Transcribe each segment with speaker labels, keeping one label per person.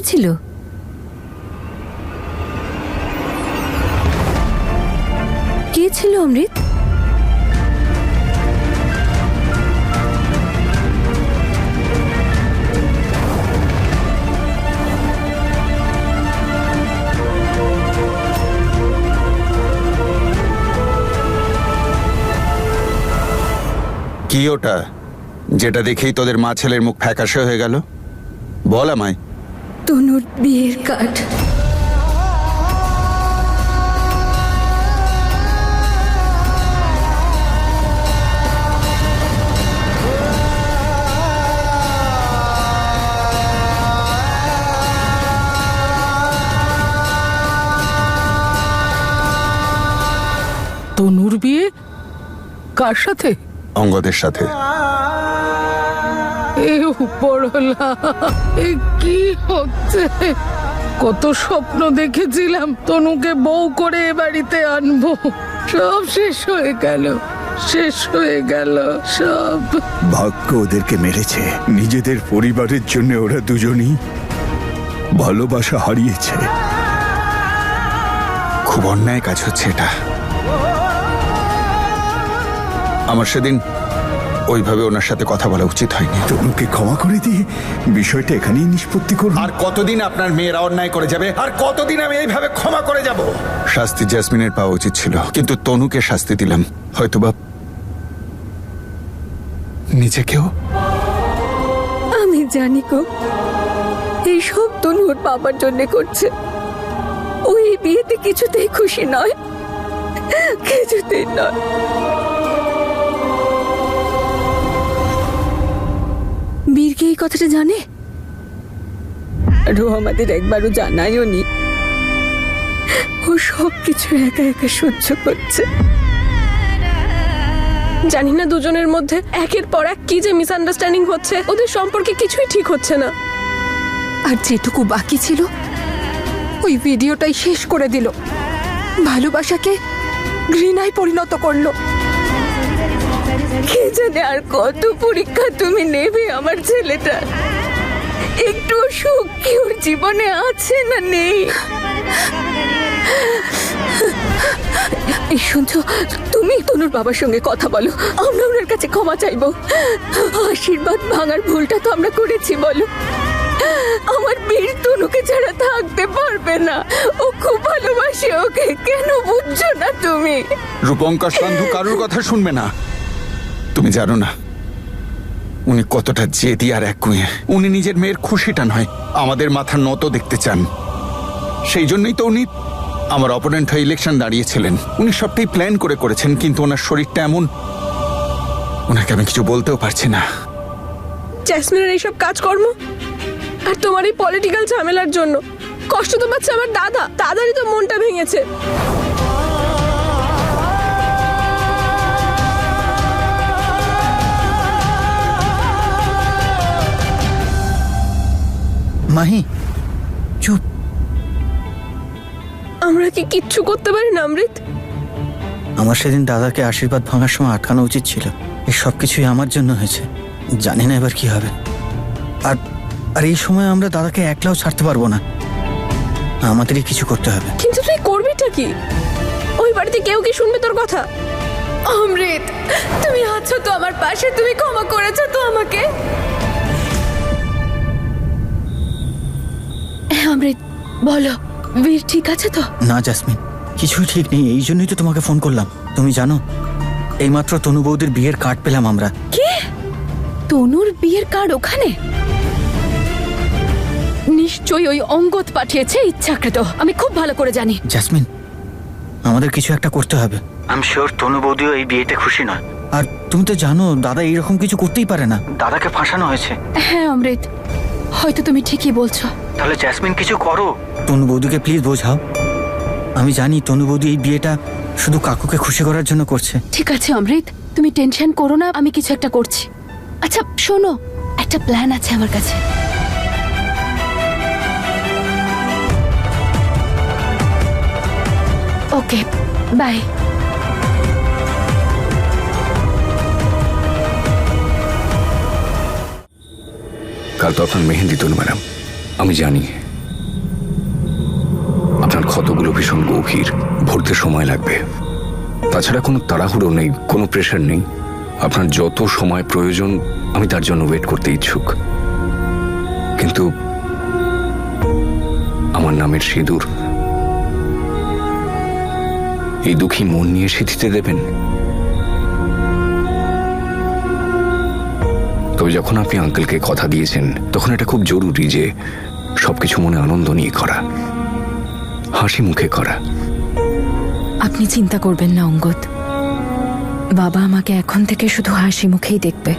Speaker 1: ছিল? কে ছিল অমৃত?
Speaker 2: কি ওটা, যেটা দেখেই তোদের মা ছেলের মুখ ফ্যাকাশে হয়ে গেল? বল আমায়।
Speaker 1: তনুর বিয়ের কার্ড।
Speaker 3: তনুর বিয়ে কার সাথে?
Speaker 2: অঙ্গদের সাথে।
Speaker 3: এ উপরওয়ালা, এ কি হচ্ছে? কত স্বপ্ন দেখেছিলাম তনুকে বউ করে এ বাড়িতে আনবো, সব শেষ হয়ে গেল, শেষ হয়ে গেল সব।
Speaker 4: ভাগ্য ওদেরকে মেরেছে। নিজেদের পরিবারের জন্য ওরা দুজনই ভালোবাসা হারিয়েছে।
Speaker 2: খুব অন্যায় কাজ হচ্ছে এটা। আমার সেদিন ওইভাবে ওনার সাথে কথা বলা উচিত হয়নি।
Speaker 4: তনুকে ক্ষমা করে দিয়ে বিষয়টা এখানেই নিষ্পত্তি করুন।
Speaker 2: আর কতদিন আপনার মেয়েরা অন্যায় করে যাবে? আর কতদিন আমি এইভাবে ক্ষমা করে যাব? শাস্তি জেসমিনের পাওয়া উচিত ছিল, কিন্তু তনুকে শাস্তি দিলাম। হয়তোবা নিজেকেও।
Speaker 1: আমি জানি গো, এইসব তনুর বাবার জন্য করছে। ওই বিয়েতে কিছুতেই খুশি নয়, কিছুতেই নয়। বীরকে এই কথাটা জানে? আর ও আমাদের একবারও জানায়ও নি। ও সব কিছু একা একা সহ্য করছে।
Speaker 5: জানি না দুজনের মধ্যে একের পর এক কি যে মিসআন্ডারস্ট্যান্ডিং হচ্ছে, ওদের সম্পর্কে কিছুই ঠিক হচ্ছে না।
Speaker 6: আর যেটুকু বাকি ছিল ওই ভিডিওটাই শেষ করে দিল, ভালোবাসাকে ঘৃণায় পরিণত করলো।
Speaker 1: কে জানে আর কত পরীক্ষা তুমি নেবে আমার ছেলেটা। একটু সুখ কি ওর জীবনে আছে না নেই? এই শুনছো, তুমি তনুর বাবার সঙ্গে কথা বলো, আমরা ওনার কাছে ক্ষমা চাইবো। আশীর্বাদ ভাঙার ভুলটা তো আমরা করেছি, বলো। আমার বীর তনুকে ছাড়া থাকতে পারবে না, ও খুব ভালোবাসে ওকে, কেন বুঝছো না তুমি?
Speaker 2: রূপঙ্কর সান্ধু কারোর কথা শুনবে না। তুমি জানো না উনি কতটা জেদি আর একগুঁয়ে। উনি নিজের মেয়ের খুশিটা নয়, আমাদের মাথা নত দেখতে চান। সেই জন্যই তো উনি আমার অপোনেন্ট হয়ে ইলেকশন দাঁড়িয়েছিলেন। উনি সবটাই প্ল্যান করে করেছেন, কিন্তু ওনার শরীরটা এমন, ওনাকে আমি কিছু বলতেও পারছি না।
Speaker 5: জেসমিনের এইসব কাজকর্ম আর তোমার এই পলিটিক্যাল ঝামেলার জন্য কষ্ট তো পাচ্ছে আমার দাদা। দাদারই তো মনটা ভেঙেছে।
Speaker 7: মাহি চুপ।
Speaker 5: আমরা কি কিচ্ছু করতে পারি না অমৃত?
Speaker 7: আমার সেদিন দাদাকে আশীর্বাদ ভাঙার সময় আটকানো উচিত ছিল। এই সব কিছুই আমার জন্য হয়েছে। জানি না এবার কি হবে। আর আর এই সময় আমরা দাদাকে একলাও ছাড়তে পারবো না, আমাদেরই কিছু করতে হবে।
Speaker 5: কিন্তু তুই করবিটা কি? ওই বাড়িতে কেউ কি শুনবে তোর কথা?
Speaker 1: অমৃত, তুমি আছো তো আমার পাশে, তুমি ক্ষমা করেছো তো আমাকে? অমৃত বলো, বীর ঠিক আছে তো?
Speaker 7: না জেসমিন, কিছুই ঠিক নেই। এই জন্যই তো তোমাকে ফোন করলাম। তুমি জানো, এইমাত্র তনু বৌদির বিয়ের কার্ড পেলাম আমরা।
Speaker 1: কি? তনুর বিয়ের কার্ড ওখানে? নিশ্চয়ই ওই অঙ্গদ পাঠিয়েছে ইচ্ছাকৃত, আমি খুব ভালো করে জানি।
Speaker 7: জেসমিন, আমাদের কিছু একটা করতে হবে। আমি শিওর তনু বৌদিও এই বিয়েতে খুশি নয়। আর তুমি তো জানো দাদা এইরকম কিছু করতেই পারে না। দাদাকে ফাঁসানো হয়েছে।
Speaker 1: হ্যাঁ অমৃত, হয়তো তুমি ঠিকই বলছো।
Speaker 7: তাহলে জেসমিন কিছু করো। তনু বৌদিকে প্লিজ বোঝাও। আমি জানি তনু বৌদি এই বিয়েটা শুধু কাকুকে খুশি করার জন্য করছে।
Speaker 1: ঠিক আছে অমৃত, তুমি টেনশন করো না, আমি কিছু একটা করছি। আচ্ছা শোনো, একটা প্ল্যান আছে আমার কাছে। Okay bye.
Speaker 8: কাল তো আপনার মেহেন্দি তনু ম্যাডাম, আমি জানি ক্ষতগুলো ভীষণ গভীর, ভরতে সময় লাগবে। তাছাড়া কোনো তাড়াহুড়ো নেই, কোনো প্রেশার নেই। আপনার যত সময় প্রয়োজন আমি তার জন্য ওয়েট করতে ইচ্ছুক। কিন্তু আমার নামের সিঁদুর এই দুঃখী মন নিয়ে সিঁথিতে দেবেন? তবে যখন আপনি আঙ্কেলকে কথা দিয়েছেন তখন এটা খুব জরুরি যে সবকিছু মনে আনন্দ নিয়ে করা, হাসি মুখে করা।
Speaker 1: আপনি চিন্তা করবেন না অঙ্গদ, বাবা আমাকে এখন থেকে শুধু হাসি মুখেই দেখবে।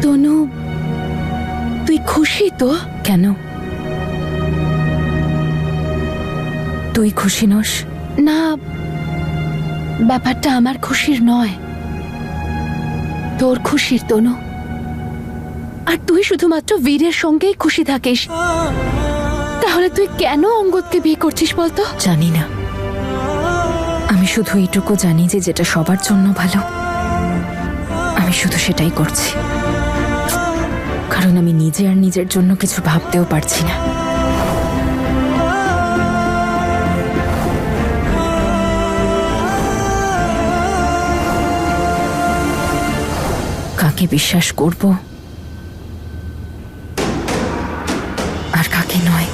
Speaker 1: তনু, তুই খুশি তো? কেন, তুই খুশি নস? না, ব্যাপারটা আমার খুশির নয়, তোর খুশির তনু। আর তুই শুধুমাত্র বীরের সঙ্গেই খুশি থাকিস, তাহলে তুই কেন অঙ্গদকে বিয়ে করছিস বলতো? জানি না, আমি শুধু এইটুকু জানি যে যেটা সবার জন্য ভালো আমি শুধু সেটাই করছি, কারণ আমি নিজে আর নিজের জন্য কিছু ভাবতেও পারছি না। কাকে বিশ্বাস করব আর কাকে নয়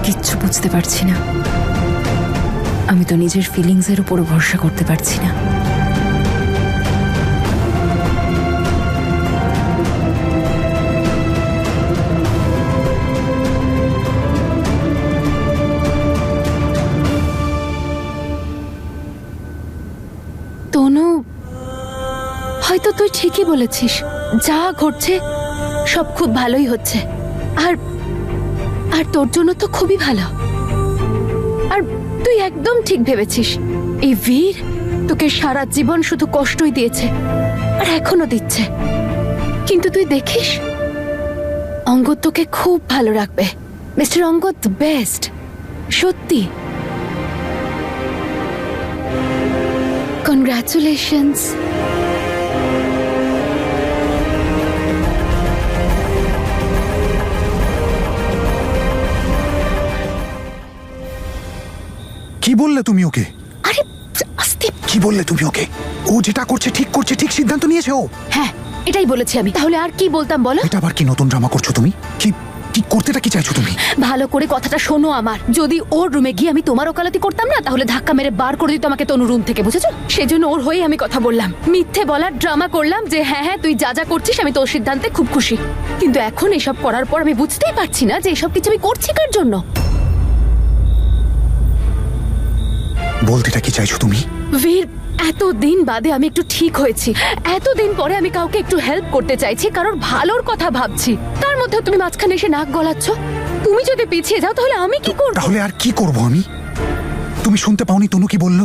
Speaker 1: কিচ্ছু বুঝতে পারছি না। আমি তো নিজের ফিলিংসের উপর ভরসা করতে পারছি না। তনু, হয়তো তুই ঠিকই বলেছিস, যা ঘটছে সব খুব ভালোই হচ্ছে, আর আর তোর জন্য তো খুবই ভালো। আর তুই একদম ঠিক ভেবেছিস, এই বীর তোকে সারা জীবন শুধু কষ্টই দিয়েছে আর এখনো দিচ্ছে, কিন্তু তুই দেখিস অঙ্গদ তোকে খুব ভালো রাখবে। মিস্টার অঙ্গদ দ্য বেস্ট, সত্যি। কনগ্রাচুলেশনস।
Speaker 4: কি বললে তুমি ওকে?
Speaker 1: আরে আস্তে।
Speaker 4: কি বললে তুমি ওকে? ও যেটা করছে ঠিক করছে, ঠিক সিদ্ধান্ত নিয়েছে ও।
Speaker 1: হ্যাঁ, এটাই বলেছি আমি। তাহলে আর কি বলতাম বলো?
Speaker 4: এটা আবার কি নতুন ড্রামা করছো তুমি? কি কি করতেটা কি চাইছো তুমি?
Speaker 1: ভালো করে কথাটা শোনো আমার। যদি ওর রুমে গিয়ে আমি তোমার ওকালতি করতাম না, তাহলে ধাক্কা মেরে বার করে দিত আমাকে তনু রুম থেকে, বুঝেছো? সেজন্য ওর হয়ে আমি কথা বললাম, মিথ্যে বলার ড্রামা করলাম যে হ্যাঁ হ্যাঁ তুই যা যা করছিস আমি তোর সিদ্ধান্তে খুব খুশি। কিন্তু এখন এসব করার পর আমি বুঝতেই পারছি না যে এসব কিছু আমি করছি কার জন্য।
Speaker 4: বলতেটা কি চাইছো তুমি?
Speaker 1: বীর, এতদিন বাদে আমি একটু ঠিক হয়েছি, এতদিন পরে আমি কাউকে একটু হেল্প করতে চাইছি, কারোর ভালোর কথা ভাবছি, তার মধ্যে তুমি মাঝখানে এসে নাক গলাচ্ছ। তুমি যদি পিছিয়ে যাও তাহলে আমি কি করব?
Speaker 4: তাহলে আর কি করব আমি? তুমি শুনতে পাওনি তনু কি বলল?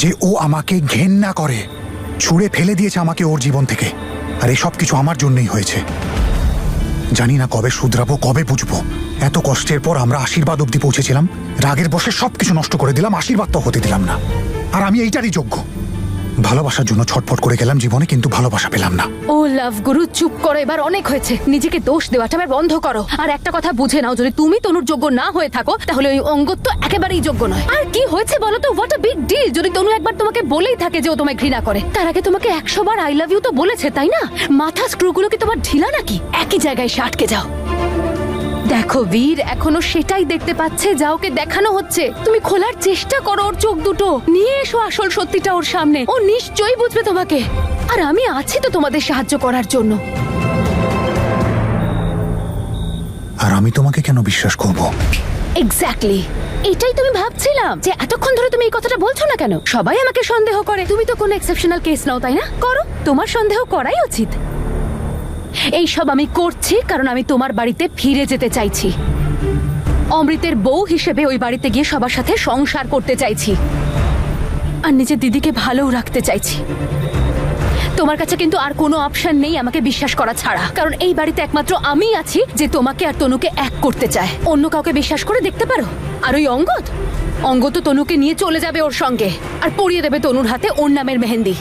Speaker 4: যে ও আমাকে ঘেন্না করে, ছুঁড়ে ফেলে দিয়েছে আমাকে ওর জীবন থেকে, আর এই সব কিছু আমার জন্যই হয়েছে। জানি না কবে শুধরাবো, কবে বুঝবো। এত কষ্টের পর আমরা আশীর্বাদ অব্দি পৌঁছেছিলাম, রাগের বশে সবকিছু নষ্ট করে দিলাম, আশীর্বাদ তো হতে দিলাম না। আর আমি এইটারই যোগ্য। ভালোবাসার জন্য ছটফট করে গেলাম জীবনে, কিন্তু ভালোবাসা পেলাম না।
Speaker 1: ও লাভ গুরু, চুপ করো, এবার অনেক হয়েছে। নিজেকে দোষ দেওয়াটা এবার বন্ধ করো। আর একটা কথা বুঝে নাও, যদি তুমি তনুর যোগ্য না হয়ে থাকো তাহলে ওই অঙ্গদ তো একেবারেই যোগ্য নয়। আর কি হয়েছে বলো তো? What a big deal. যদি তনু একবার তোমাকে বলেই থাকে যে ও তোমায় ঘৃণা করে, তার আগে তোমাকে 100 বার আই লাভ ইউ তো বলেছে, তাই না? মাথা স্ক্রুগুলো কি তোমার ঢিলা নাকি? একই জায়গায় এসে আটকে যাও। দেখো বীর এখনো সেটাই দেখতে পাচ্ছে যা ওকে দেখানো হচ্ছে। তুমি খোলার চেষ্টা করো ওর চোখ দুটো, নিয়ে এসো আসল সত্যিটা ওর সামনে। ও নিশ্চয়ই বুঝবে তোমাকে, আর আমি আছি তো তোমাদের সাহায্য করার জন্য।
Speaker 4: আর আমি তোমাকে কেন বিশ্বাস করব?
Speaker 1: এক্স্যাক্টলি, এটাই তুমি ভাবছিলাম যে এতক্ষণ ধরে তুমি এই কথাটা বলছো না কেন। সবাই আমাকে সন্দেহ করে, তুমি তো কোনো এক্সেপশনাল কেস নাও, তাই না? করো, তোমার সন্দেহ করাই উচিত। এই সব আমি করছি কারণ আমি তোমার বাড়িতে ফিরে যেতে চাইছি। অমৃতের বউ হিসেবে ওই বাড়িতে গিয়ে সবার সাথে সংসার করতে চাইছি, আর নিজের দিদিকে ভালোও রাখতে চাইছি। তোমার কাছে কিন্তু আর কোনো অপশন নেই আমাকে বিশ্বাস করা ছাড়া, কারণ এই বাড়িতে একমাত্র আমিই আছি যে তোমাকে আর তনুকে এক করতে চায়। অন্য কাউকে বিশ্বাস করে দেখতে পারো? আর ওই অঙ্গ তো তনুকে নিয়ে চলে যাবে ওর সঙ্গে আর পরিয়ে দেবে তনুর হাতে ওর নামের মেহেন্দি।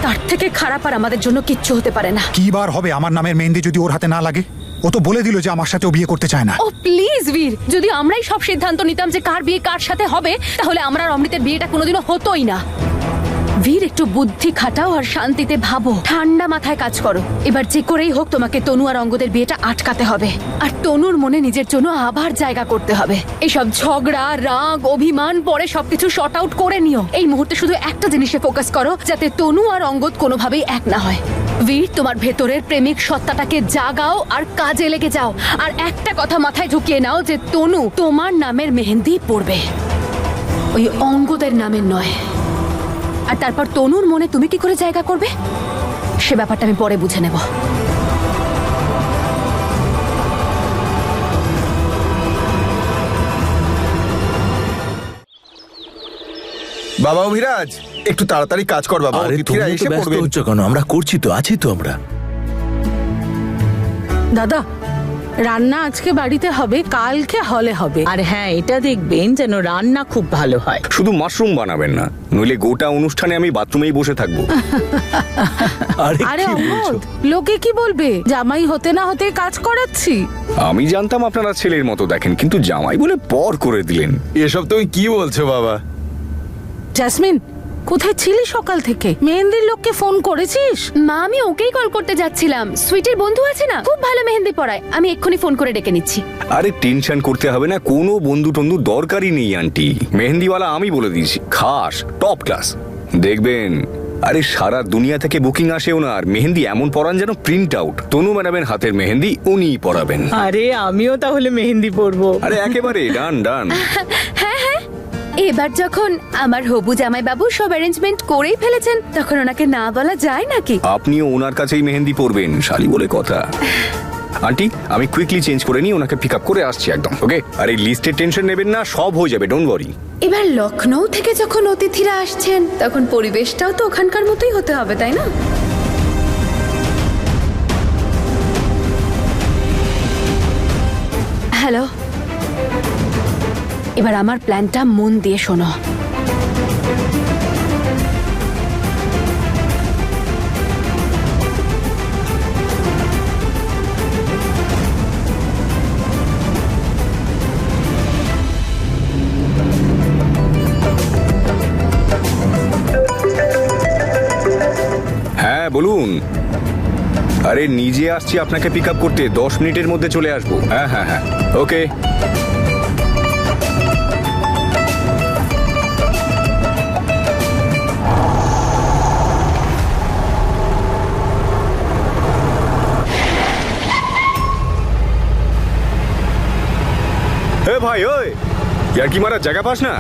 Speaker 1: তার থেকে খারাপ আর আমাদের জন্য কিচ্ছু হতে পারে না।
Speaker 4: কি বার হবে আমার নামের মেহেন্দি যদি ওর হাতে না লাগে? ও তো বলে দিল যে আমার সাথে ও বিয়ে করতে চায় না।
Speaker 1: ও প্লিজ বীর, যদি আমরাই সব সিদ্ধান্ত নিতাম যে কার বিয়ে কার সাথে হবে, তাহলে আমরা আর অমৃতের বিয়েটা কোনোদিনও হতোই না। বীর, একটু বুদ্ধি খাটাও আর শান্তিতে ভাবো, ঠান্ডা মাথায় কাজ করো। এবার যে করেই হোক তোমাকে তনু আর অঙ্গদের বিয়েটা আটকাতে হবে, আর তনুর মনে নিজের জন্য আবার জায়গা করতে হবে। এইসব ঝগড়া, রাগ, অভিমান পরে সবকিছু শর্ট আউট করে নিও। এই মুহূর্তে শুধু একটা জিনিসে ফোকাস করো, যাতে তনু আর অঙ্গদ কোনোভাবেই এক না হয়। বীর, তোমার ভেতরের প্রেমিক সত্তাটাকে জাগাও আর কাজে লেগে যাও। আর একটা কথা মাথায় ঢুকিয়ে নাও যে তনু তোমার নামের মেহেন্দি পরবে, ওই অঙ্গদের নামের নয়। আর তারপর তনুর মনে তুমি কি করে জায়গা করবে সে ব্যাপারটা আমি পরে বুঝে নেব।
Speaker 2: বাবা অভিরাজ, একটু তাড়াতাড়ি কাজ কর বাবা,
Speaker 9: আরে
Speaker 2: অতিথিরা
Speaker 9: তুমি
Speaker 2: এসে
Speaker 9: তো ব্যস্ত
Speaker 2: পড়বে।
Speaker 9: হচ্ছ কেন? আমরা করছি তো, আছি তো আমরা।
Speaker 3: দাদা, রান্না আজকে বাড়িতে হবে, কালকে হলে হবে।
Speaker 10: আর হ্যাঁ, এটা দেখবেন যেন রান্না খুব ভালো হয়।
Speaker 8: শুধু মাশরুম বানাবেন না, নইলে গোটা অনুষ্ঠানে আমি বাথরুমেই বসে থাকবো।
Speaker 3: আরে
Speaker 9: কি বলছো?
Speaker 3: অমোদ, লোকে কি বলবে? জামাই হতে না হতে কাজ করাচ্ছি।
Speaker 8: আমি জানতাম আপনারা ছেলের মতো দেখেন, কিন্তু জামাই বলে পর করে দিলেন।
Speaker 2: এসব তুমি কি বলছো বাবা?
Speaker 3: জাসমিন, কোথায় ছিলি সকাল থেকে? মেহেন্দির লোককে ফোন করেছিস?
Speaker 1: মা, আমি ওকেই কল করতে যাচ্ছিলাম। সুইটের বন্ধু আছে না, খুব ভালো মেহেন্দি পরায়, আমি এক্ষুনি ফোন করে ডেকে নিচ্ছি।
Speaker 8: আরে টেনশন করতে হবে না, কোনো বন্ধু টন্ধু দরকারই নেই আন্টি। মেহেন্দিওয়ালা আমি বলে দিয়েছি, খাস টপ ক্লাস, দেখবেন। আরে সারা দুনিয়া থেকে বুকিং আসে ওনার, মেহেন্দি এমন পরান যেন প্রিন্ট আউট। তনু ম্যাডামের হাতের মেহেন্দি উনিই পরাবেন।
Speaker 10: আরে আমিও তাহলে মেহেন্দি পরবো।
Speaker 8: আরে একেবারে ডান ডান।
Speaker 1: এবার যখন আমার হবু জামাই বাবু সব অ্যারেঞ্জমেন্ট করেই ফেলেছেন, তখন ওনাকে না বলা যায় নাকি?
Speaker 8: আপনিও ওনার কাছেই মেহেন্দি পরবেন, শালি বলে কথা। আন্টি, আমি কুইকলি চেঞ্জ করে নিয়ে ওনাকে পিক আপ করে আসছি একদম, ওকে? আর এই লিস্টের টেনশন নেবেন না, সব হয়ে যাবে, ডোন্ট ওয়ারি।
Speaker 1: এবার লখনৌ থেকে যখন অতিথিরা আসছেন, তখন পরিবেশটাও তো ওখানকার মতোই হতে হবে, তাই না? হ্যালো, এবার আমার প্ল্যানটা মন দিয়ে শোনো।
Speaker 8: হ্যাঁ বলুন। আরে নিজে আসছি আপনাকে পিক আপ করতে, 10 মিনিটের মধ্যে চলে আসবো। হ্যাঁ হ্যাঁ হ্যাঁ, ওকে। ভাই ওই ইয়ার কি মারা জায়গা পাস না?